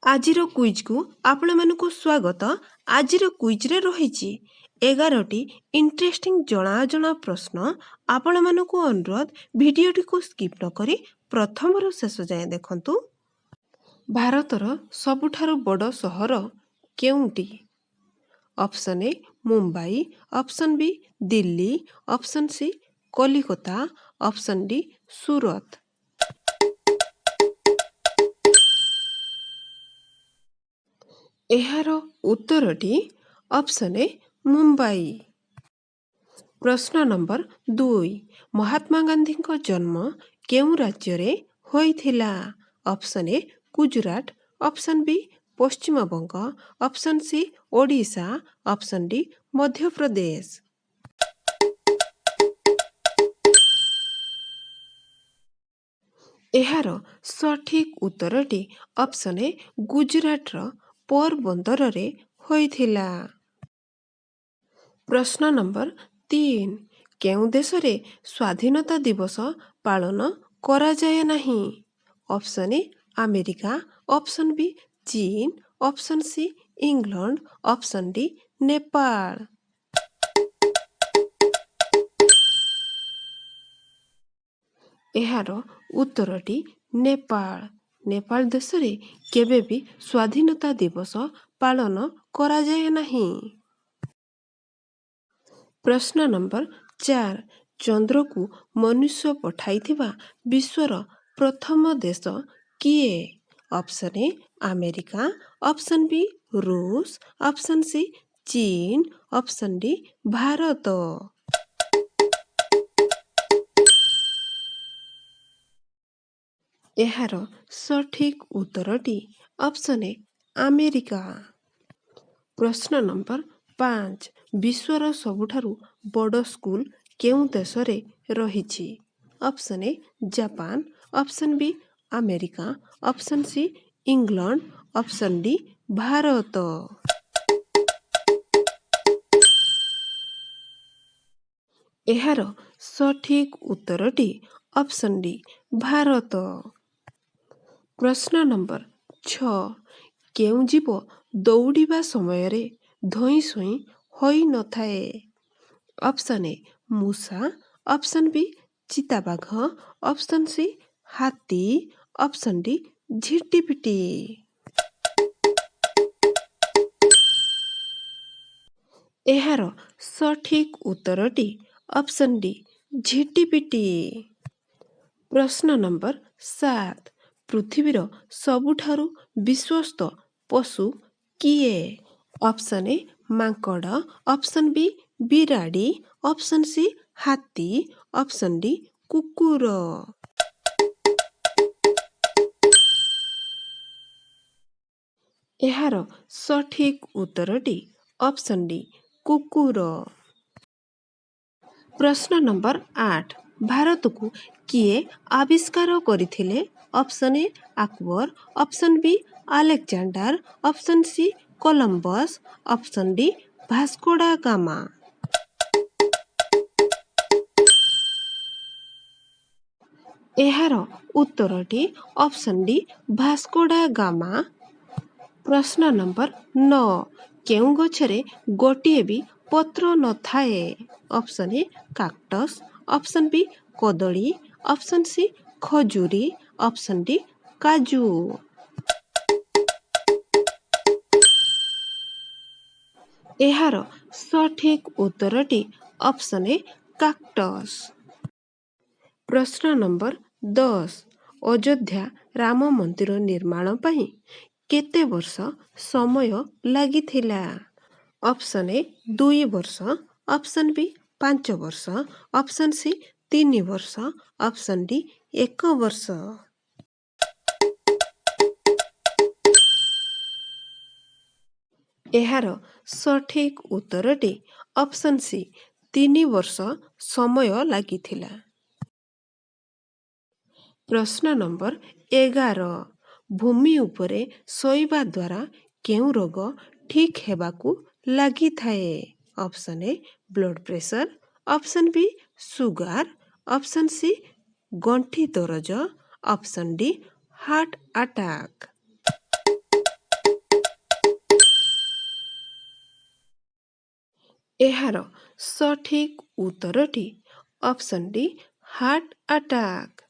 ଆଜିର କୁଇଜ୍କୁ ଆପଣମାନଙ୍କୁ ସ୍ୱାଗତ। ଆଜିର କୁଇଜ୍ରେ ରହିଛି 11ଟି ଇଣ୍ଟରେଷ୍ଟିଂ ଜଣା ଅଜଣା ପ୍ରଶ୍ନ। ଆପଣମାନଙ୍କୁ ଅନୁରୋଧ ଭିଡ଼ିଓଟିକୁ ସ୍କିପ୍ ନ କରି ପ୍ରଥମରୁ ଶେଷ ଯାଏଁ ଦେଖନ୍ତୁ। ଭାରତର ସବୁଠାରୁ ବଡ଼ ସହର କେଉଁଟି? Option A Mumbai, option B Delhi, option C Calcutta, option D Surat. ଏହାର ଉତ୍ତରଟି ଅପସନ୍ ଏ ମୁମ୍ବାଇ। ପ୍ରଶ୍ନ ନମ୍ବର 2, ମହାତ୍ମା ଗାନ୍ଧୀଙ୍କ ଜନ୍ମ କେଉଁ ରାଜ୍ୟରେ ହୋଇଥିଲା? Option A Gujarat, option B Paschimbanga, option C Odisha, option D Madhya Pradesh. ଏହାର ସଠିକ୍ ଉତ୍ତରଟି ଅପସନ୍ ଏ ଗୁଜରାଟର ପୋରବନ୍ଦରରେ ହୋଇଥିଲା। ପ୍ରଶ୍ନ ନମ୍ବର 3, କେଉଁ ଦେଶରେ ସ୍ୱାଧୀନତା ଦିବସ ପାଳନ କରାଯାଏ ନାହିଁ? Option A America, option B ଚୀନ, option C England, option D Nepal. ଏହାର ଉତ୍ତରଟି ନେପାଳ। ନେପାଳ ଦେଶରେ କେବେ ବି ସ୍ୱାଧୀନତା ଦିବସ ପାଳନ କରାଯାଏ ନାହିଁ। ପ୍ରଶ୍ନ ନମ୍ବର 4, ଚନ୍ଦ୍ରକୁ ମନୁଷ୍ୟ ପଠାଇଥିବା ବିଶ୍ୱର ପ୍ରଥମ ଦେଶ କିଏ? ଅପସନ୍ ଏ ଆମେରିକା, ଅପସନ୍ ବି ରୁଷ, ଅପସନ୍ ସି ଚୀନ, ଅପସନ୍ ଡି ଭାରତ। ଏହାର ସଠିକ୍ ଉତ୍ତରଟି ଅପସନ୍ ଏ ଆମେରିକା। ପ୍ରଶ୍ନ ନମ୍ବର 5, ବିଶ୍ୱର ସବୁଠାରୁ ବଡ଼ ସ୍କୁଲ କେଉଁ ଦେଶରେ ରହିଛି? Option A Japan, option B America, option C England, option D Bharat. ଏହାର ସଠିକ୍ ଉତ୍ତରଟି ଅପସନ୍ ଡି ଭାରତ। ପ୍ରଶ୍ନ ନମ୍ବର 6, କେଉଁ ଜୀବ ଦୌଡ଼ିବା ସମୟରେ ଧଇଁ ସଇଁ ହୋଇନଥାଏ? ଅପସନ୍ ଏ ମୂଷା, ଅପସନ୍ ବି ଚିତାବାଘ, ଅପସନ୍ ସି ହାତୀ, ଅପସନ୍ ଡି ଝିଟିପିଟି। ଏହାର ସଠିକ୍ ଉତ୍ତରଟି ଅପସନ୍ ଡି ଝିଟିପିଟି। ପ୍ରଶ୍ନ ନମ୍ବର 7, ପୃଥିବୀର ସବୁଠାରୁ ବିଶ୍ୱସ୍ତ ପଶୁ କିଏ? ଅପସନ୍ ଏ ମାଙ୍କଡ଼, ଅପସନ୍ ବି ବିରାଡ଼ି, ଅପସନ୍ ସି ହାତୀ, ଅପସନ୍ ଡି କୁକୁର। ଏହାର ସଠିକ୍ ଉତ୍ତରଟି ଅପସନ୍ ଡି କୁକୁର। ପ୍ରଶ୍ନ ନମ୍ବର 8, ଭାରତକୁ କିଏ ଆବିଷ୍କାର କରିଥିଲେ? Option A Akbar, option B Alexander, option C Columbus, option D Vasco da Gama. ଏହାର ଉତ୍ତରଟି option D Vasco da Gama. ପ୍ରଶ୍ନ ନମ୍ବର 9, କେଉଁ ଗଛରେ ଗୋଟିଏ ବି ପତ୍ର ନଥାଏ? Option A cactus, option B କଦଳୀ, ଅପସନ୍ ସି ଖଜୁରୀ, ଅପସନ୍ ଡି କାଜୁ। ଏହାର ସଠିକ୍ ଉତ୍ତରଟି ଅପସନ୍ ଏ କାକ୍ଟସ୍। ପ୍ରଶ୍ନ ନମ୍ବର 10, ଅଯୋଧ୍ୟା ରାମ ମନ୍ଦିର ନିର୍ମାଣ ପାଇଁ କେତେ ବର୍ଷ ସମୟ ଲାଗିଥିଲା? ଅପସନ୍ ଏ 2 ବର୍ଷ, ଅପସନ୍ ବି 5 ବର୍ଷ, ଅପସନ୍ ସି 3 ବର୍ଷ, ଅପସନ୍ ଡି 1 ବର୍ଷ। ଏହାର ସଠିକ୍ ଉତ୍ତରଟି ଅପସନ୍ ସି 3 ବର୍ଷ ସମୟ ଲାଗିଥିଲା। ପ୍ରଶ୍ନ ନମ୍ବର 11, ଭୂମି ଉପରେ ଶୋଇବା ଦ୍ୱାରା କେଉଁ ରୋଗ ଠିକ୍ ହେବାକୁ ଲାଗିଥାଏ? Option A blood pressure, option B sugar, option C ଗଣ୍ଠି ଦରଜ, ଅପସନ୍ ଡି ହାର୍ଟ ଆଟାକ୍। ଏହାର ସଠିକ୍ ଉତ୍ତରଟି ଅପସନ୍ ଡି ହାର୍ଟ ଆଟାକ୍।